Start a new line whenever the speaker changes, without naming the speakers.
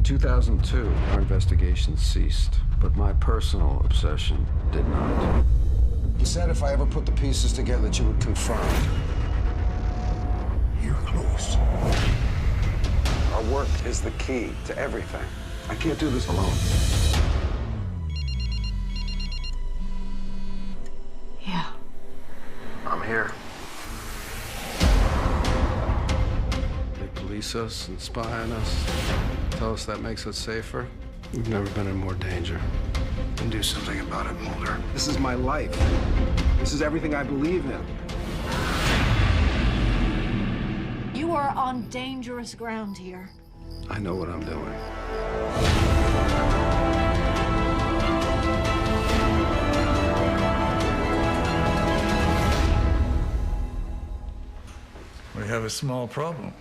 In 2002, our investigation ceased, but my personal obsession did not. You said if I ever put the pieces together that you would confirm. You're close. Our work is the key to everything. I can't do this alone.
Yeah.
I'm here. They police us and spy on us, tell us that makes us safer. We've never been in more danger. And do something about it, Mulder. This is my life. This is everything I believe in.
You are on dangerous ground here.
I know what I'm doing.
We have a small problem.